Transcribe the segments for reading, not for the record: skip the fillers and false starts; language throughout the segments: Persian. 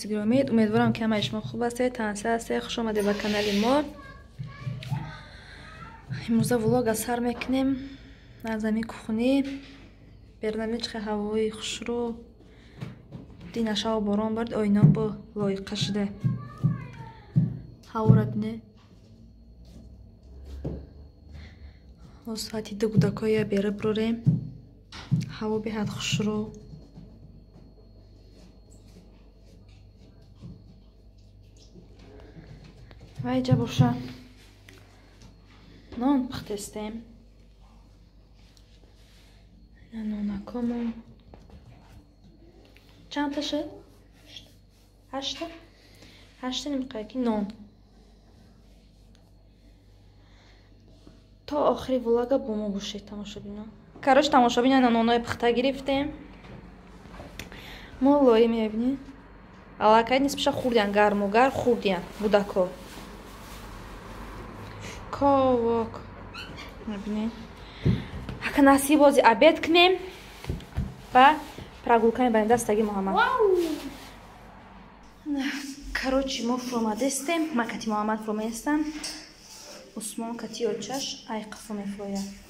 دوست گرامی، امیدوارم که همه شما خوب هستید، تنها هستید. خوش آمدید به کانال ما. امروز ولوگ از سر میکنیم از زمین کخونی. برنامه چه هوای خوش رو دینا شاو باران برد آینا با لایقه شده. هوا را بینه. از ساعتی 2 دقیقه بیره بروریم. هوا به حد خوش رو. و اینجا باشه نان پختستیم. نان کامو چند تا شد؟ 8 نمیقه که نان. تا آخری ولاگا با ما باشید تماشابینا. کاروش تماشابینا نانای پخته گرفتیم. ما لایی میبینید علاقه نیست بشه خوردین گرم خوردین بودکو کاوک میبینید. اگه نصیب بازی обед کنیم و прогулкаем بریم دستگی محمد. короче ما фрома дестем ما кати محمد фрома هستم. عثمان کتی اوچش ای قفو میفروید.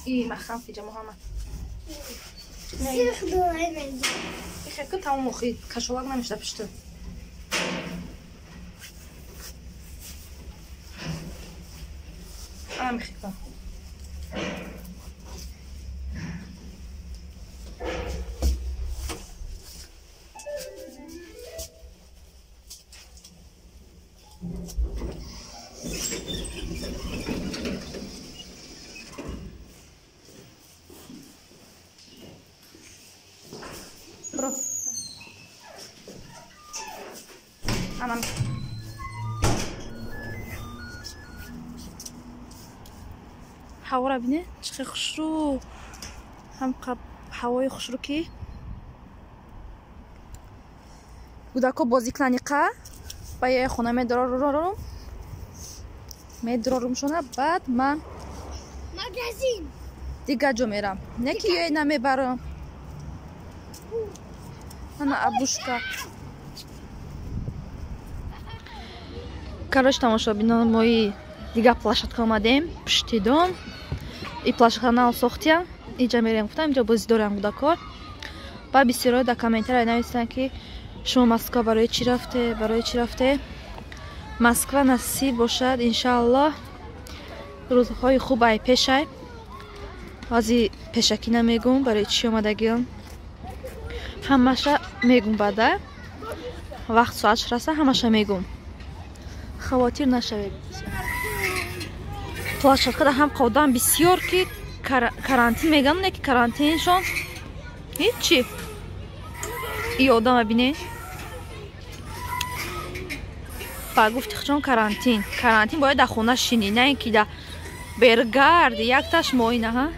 ای مخام فیجا محمد سیخ دوهای منزی خیلی که تمام مخی کشولاق نمیشته پشته آم خیلی برو anam هوا را بینه چقدر خوش رو هم هوای خوش رو که بودکو بازی کننی که باید خونه میدرارم شونه بعد من مگزین دیگه جا میرم نه که یه نمیبرم انا ابوشکا کارش تماشابینا مایی دیگه площадка آمدیم پشتی دام این площадка نال ساختیم اینجا میریم گفتم اینجا بازی دارم بودکار با بسیاری در کامنتر نوشتن که شما مسکو برای چی رفته مسکو نصیب باشد انشالله روزهای خوب ای پیشه ازی پیشکی نمیگم برای چی آمدگیم همشه میگم بعد وقت ساعت رسه همشه میگم خواتیر نشوید. площадка هم قودم بسیار که карантин میگن نه که карантинشون هیچی ای آدم ببینه با گفتی خچون карантин باید در خونه شینی نه اینکه در برگرد یک تاش موینه ها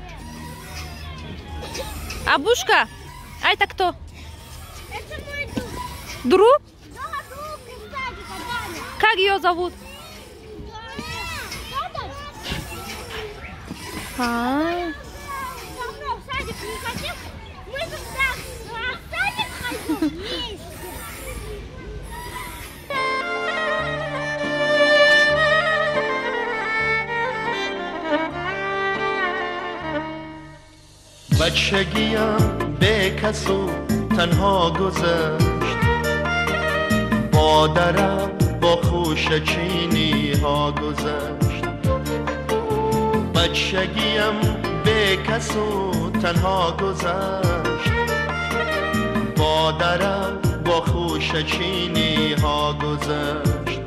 ابوشکا ای так то друг как ее зовут بچگیم به کسو تنها گذشت با درم با خوش چینی ها گذشت بچگیم به کسو تنها گذشت با درم با خوش چینی ها گذشت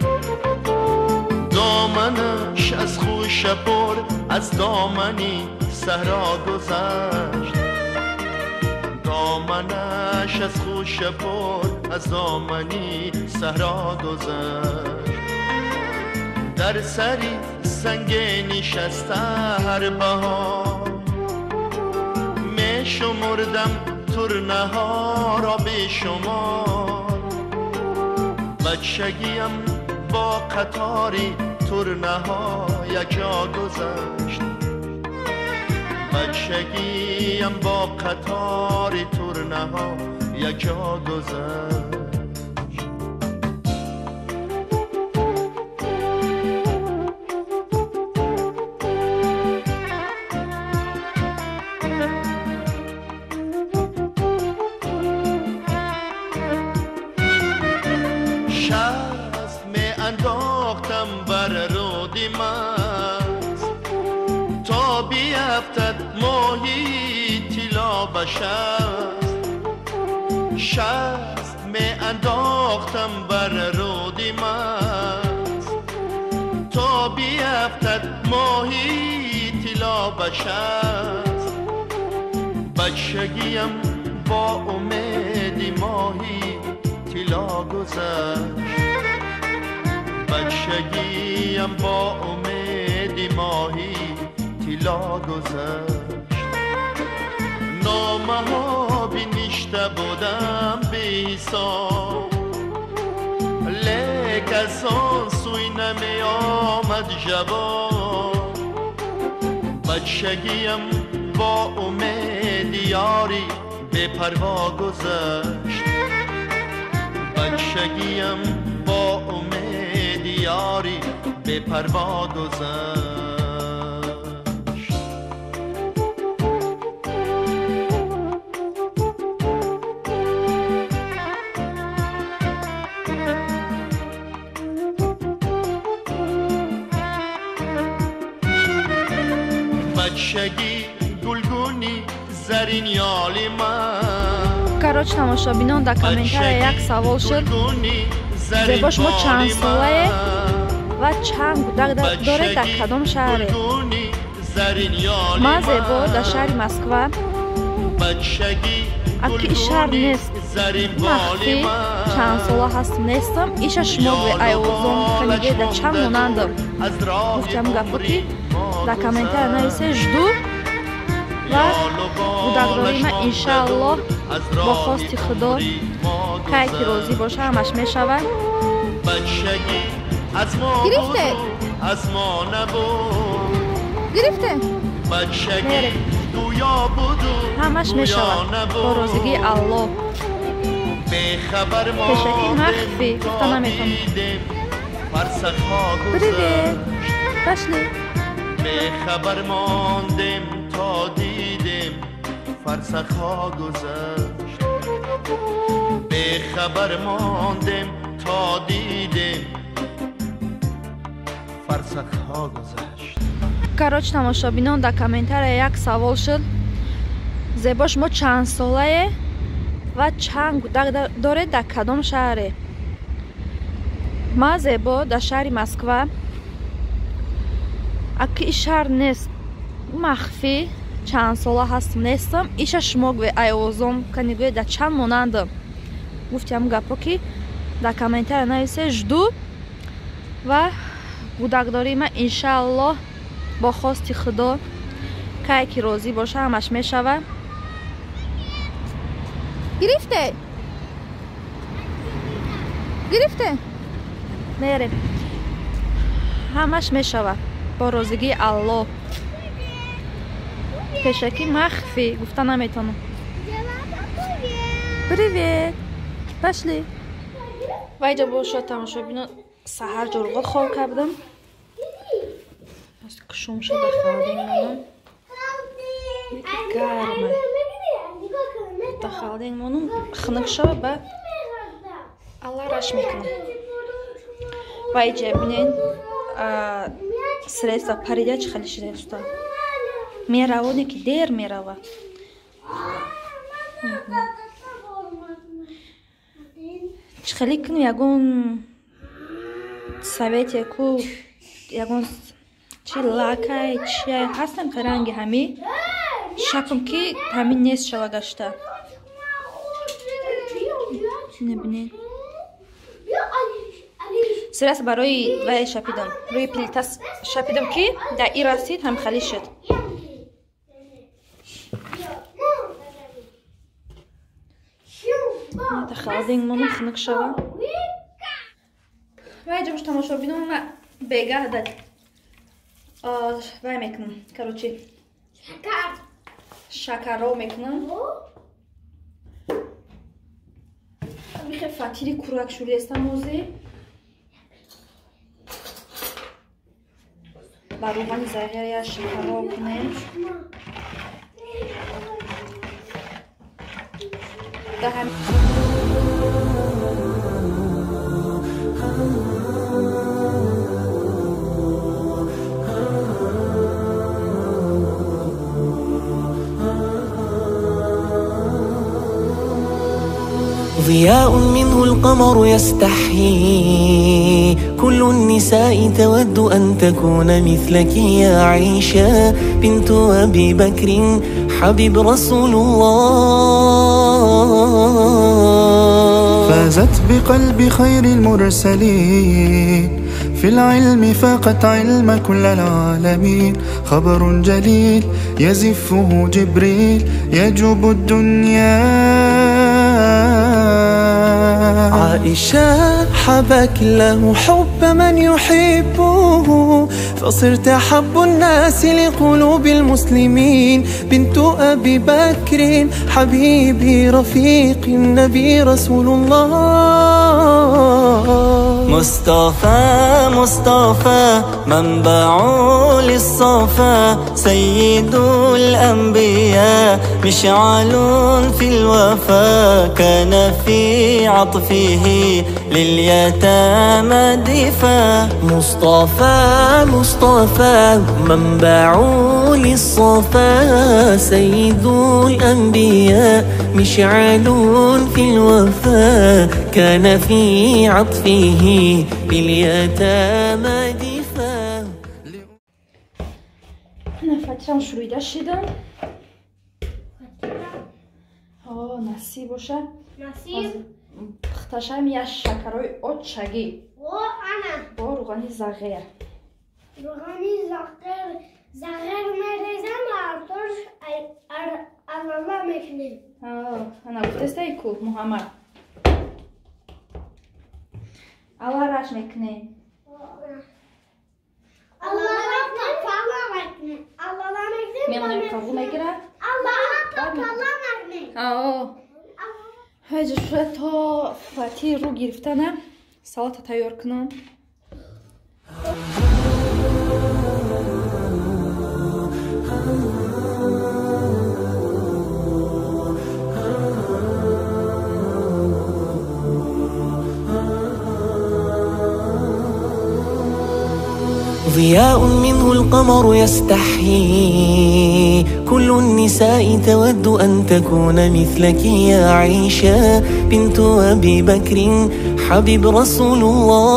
دامنش از خوش پر از دامنی صحرا گذشت دامنش از خوش پر از دامنی صحرا گذشت در سری سنگ نشسته هر بهار می شمردم ترنه ها را به شمار بچگیم با قطاری ترنه ها یک جا گذشت بچگیم با قطار ترنه ها یک جا گذشت شست می انداختم بر رودی مست تا بیفتد ماهی طلا به شست می انداختم بر رودی مست تا بیفتد ماهی طلا به شست بچگیم با امیدی ماهی طلا گذشت بچگیم با امیدی ماهی طلا گذشت نامه ها بنوشته بودم به حساب لیک از آن سوی نمی آمد جواب بچگیم با امید یاری به پروا گذشت بچگیم با امید یاری به پروا گذشت بچگی گلگونی زرین یالی من Короче, тамошобинон дар комментария як савол шуд. Зебо шумо чанд солае ва чанд гудак доред дар кадом шаҳре? Ман Зебо дар шаҳри Москва. Аки ин шаҳр нест махфӣ, чанд сола ҳастам нестам. Иша шумо бе айовозон ханиге дар чанд монандам? Гуфтам гапо ки дар комментария нависе жду ва гудакдории ман иншааллоҳ با خواست خدا که که روزی باشه همش میشود گرفته گرفته میره همش میشود با روزگی الله پشکی مخفی گفته نمیتونم پریویت بشلی خبر ماندیم تا دیدیم فرسخ ها گذشت به خبر ماندیم تا دیدیم فرسخ ها گذشت. Короче, тамошобинон дар комментария як савол шуд. Зебо шумо чанд солае ва чанд гудак доред дар кадом шаҳре? Ман Зебо дар шаҳри Москва. Аки ин шаҳр нест махфӣ, чанд сола ҳастам нестам. Иша шумо гӯе айовозон канигӯе дар чанд монандам? Гуфтам гапо ки дар комментария нависе жду ва гудакдории ман иншааллоҳ با خواست خدا که که راضی باشه همش میشود گرفته گرفته میره همش میشود با روزگی الله پشکی مخفی گفته نمیتونم پریویت پشلی و اینجا باشه تماشا بینو سحر جرغات خواب کردم کشم شده خالدین منم گرمه تا خالدین منم خنک شده با الله رش میکنم و اینجا بینین سرستا پریده چه خیلی شده است میروانی که دیر میروه چه خیلی کنم یکون سویتی کو یکون چی لاکای چی هستن که رنگ همی شکم که همین نیست شوا گشته نبینید سرس برای وی شپیدم روی پلیتاس شپیدم که در این رسید هم خالی شد تا خالدین منو خنک شوا وی جمش تماشا بینم بگردد وای میکنم کاروچی شکر رو میکنم میخواه فاتیری کورک شوری استم موزی با روغن زغیر یا شکر رو کنیم دهم ضياء منه القمر يستحيي كل النساء تود أن تكون مثلك يا عائشة بنت أبي بكر حبيب رسول الله. فازت بقلب خير المرسلين في العلم فاقت علم كل العالمين. خبر جليل يزفه جبريل يجوب الدنيا. عائشة حبك الله حب من يحبه فصرت أحب الناس لقلوب المسلمين. بنت أبي بكر حبيبي رفيق النبي رسول الله. مصطفى مصطفى منبع للصفا سيد الأنبياء مشعل في الوفا كان في عطفه لليتامى دفا. مصطفى مصطفى منبع للصفا سيد الأنبياء مشعل في الوفا كان في عطفه باليتامى دفا. أنا فترة شرويدة شدم نصیب باشه نصیب بختشم یه شکرهای اوت شگی و انا با روغنی زغیر روغنی زغیر میریزم ارتوش الله میکنیم. انا گفته کو محمد الله راش میکنیم الله میکنیم الله میکنیم میمونیم قبول میگیره الله میکنیم. هجه شده تا فتی رو گرفتنه سالات تیار کنم. ضياء منه القمر يستحيي كل النساء تود أن تكون مثلك يا عائشة بنت أبي بكر حبيب رسول الله.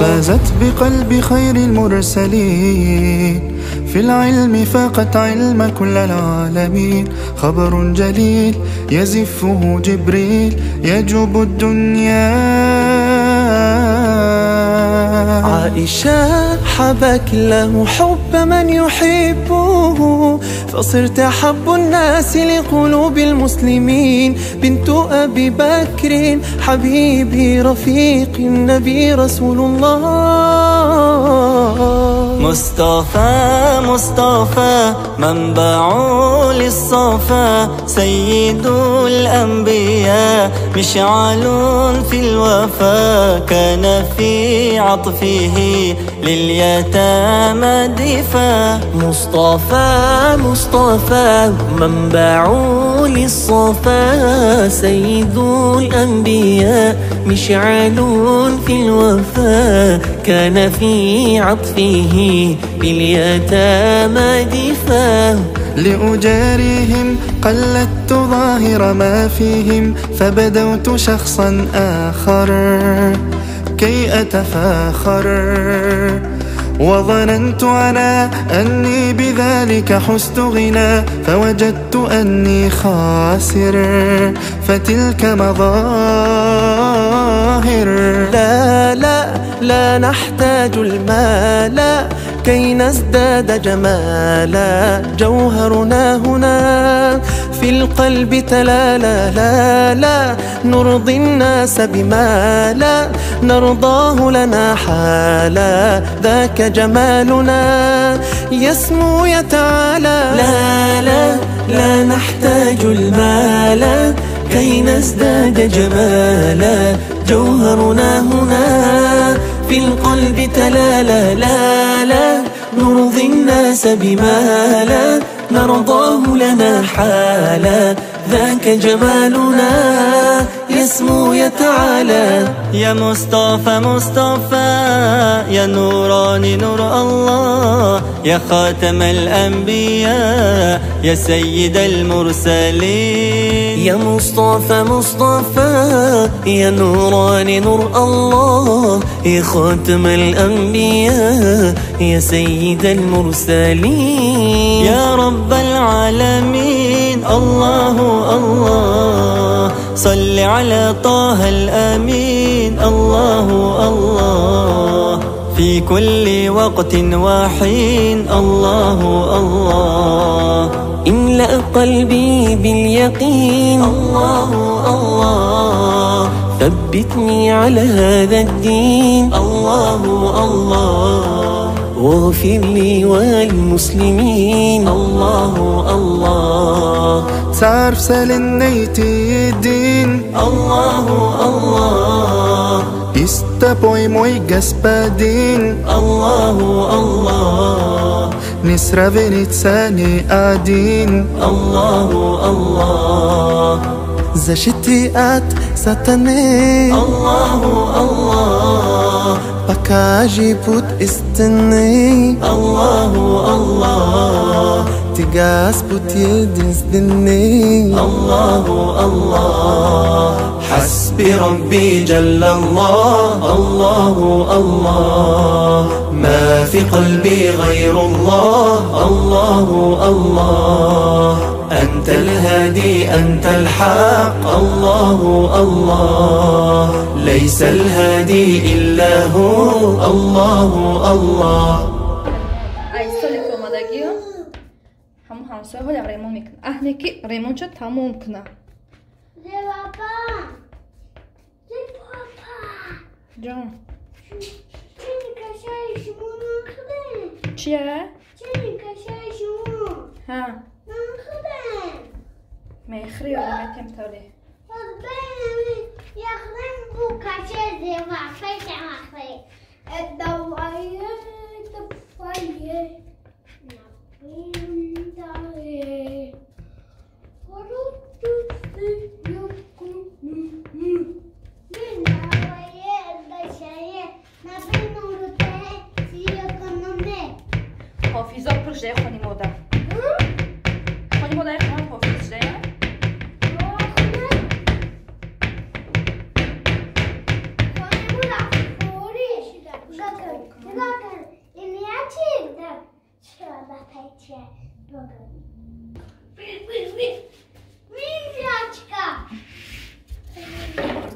فازت بقلب خير المرسلين في العلم فاقت علم كل العالمين. خبر جليل يزفه جبريل يجوب الدنيا. عائشة حبك الله حب من يحبه فصرت أحب الناس لقلوب المسلمين. بنت أبي بكر حبيبي رفيق النبي رسول الله. مصطفى مصطفى منبع للصفا سيد الأنبياء مشعل في الوفا كان في عطفه لليتامى دفا. مصطفى مصطفى منبع للصفا سيد الأنبياء مشعل في الوفا كان في عطفه باليتامى دفا. لأجاريهم قلدت ظاهر ما فيهم فبدوت شخصا آخر كي أتفاخر وظننت أنا أني بذلك حزت غنى فوجدت أني خاسر فتلك مظاهر. لا لا لا نحتاج المال كي نزداد جمالا جوهرنا هنا في القلب تلالا. لا لا نرضي الناس بما لا نرضاه لنا حالا ذاك جمالنا يسمو يتعالى. لا لا لا نحتاج المال كي نزداد جمالا، جوهرنا هنا في القلب تلالا. لا لا نرضي الناس بما لا نرضاه لنا حالا ذاك جمالنا يسمو يتعالى. يا مصطفى مصطفى يا نوراني نور الله، يا خاتم الأنبياء يا سيد المرسلين. يا مصطفى مصطفى يا نوراني نور الله، يا خاتم الأنبياء يا سيد المرسلين. يا رب العالمين الله الله، صل على طه الأمين الله الله، في كل وقت وحين الله الله. املأ قلبي باليقين الله الله، ثبتني على هذا الدين الله الله، واغفر لي والمسلمين الله الله. تعرف سالنيتي الدين الله الله، Istapoy moj господин الله الله، نسرة فينيتساني قاعدين الله الله. زشتي ات ساتاني الله الله، بكاجي بوت استني الله الله، تجاس بوت يدنس دني الله الله. حسبي ربي جل الله الله الله، ما في قلبي غير الله الله الله. أنت الهادي أنت الحق الله الله، ليس الهادي إلا هو الله الله. Айсоли комадагио ҳамун ҳамсояҳоям ремонт мекунад. Аҳне ки ремонтча тамом кунад. ҷон чия? ҳа мехри ё метемтали ҳофиза пурждаи хони модар. Хони модар хонам ҳофиз ждая?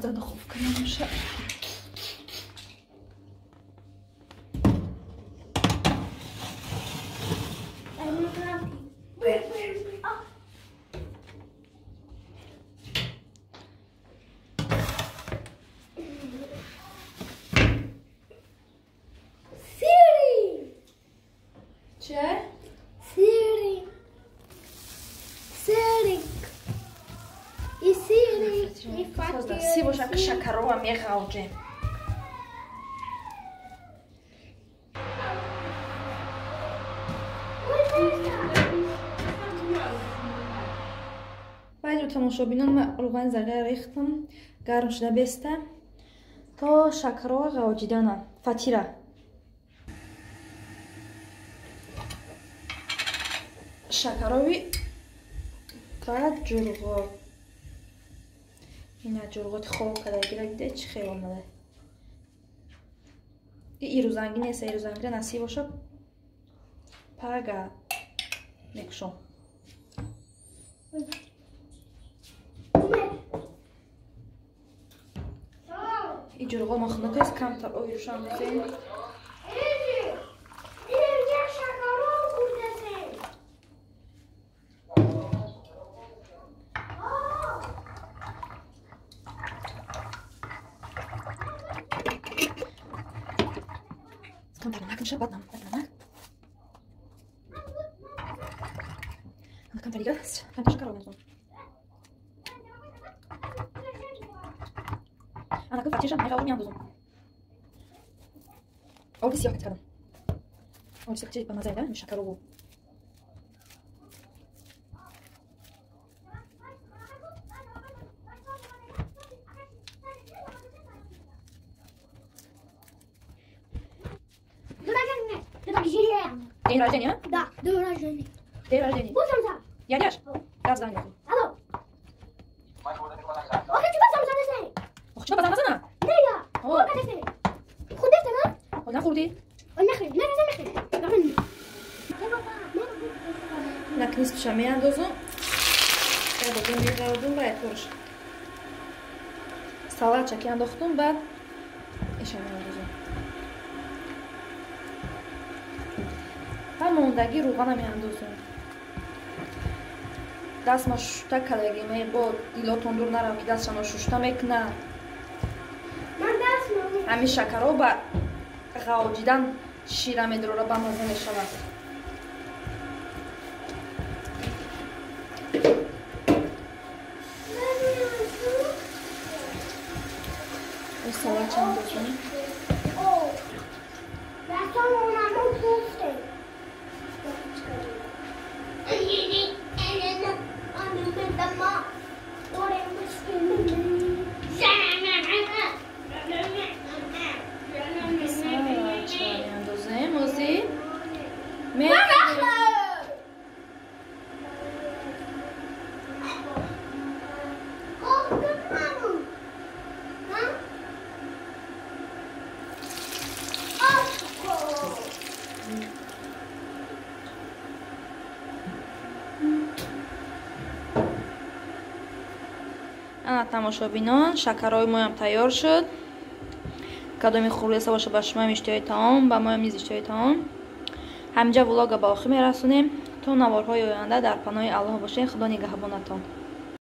За духовка наша. Си бошам ки шакарова меғавҷем. байҷо тамошобинон ман рӯғани зарғаи рехтам гарм шуда беста то шакарова ғавҷидана фатира. Шакарови баъд ҷурғот. Ина ҷурғоти хоб кардагира диде чӣ хел омада. Ирӯзанги нест, ирӯзангира насиб бошад. Пага мекушом. И ҷурғо махнукас камтар оюшам бисен. کم نمک میشه، بعد نمک. کم دیگه است. کم شکر آوردم. انا كنت عطيشة معي غاورني عندوزم أول بس يوحد كلام أول بس كتير بمزاجه مش شكروه دين رجعني ها؟ Да, день рождения. دين رجعني Будем за. يا دياش راس داني Алло. Охи чего сам занесей? أخ شنو بزعل Не я. أوه. О, занесей. Ходишь ты, да? ولا خوردي نخرج نخرج. لكن نصف شامي عندوزم هذا جنبي غاودم باید پرش سالات چکی انداختم بعد ایشان عندوزم موندگی روغن میاندازم دست ما شوشتا کلگی می با دیلا تندور نرم که دستشان شوشتا میکنه همین شکرها با غاوجیدن شیره میداره با مزه میشود این سالات چند دوزم тамошобинон шакарҳои моям тайёр шуд кадоми хурреса боша ба шумоям иштиҳои таом ба моям низ иштиҳои таом ҳамҷа влога ба охир мерасонем то наворҳои оянда дар паноҳи аллоҳ бошед худо нигаҳбонатон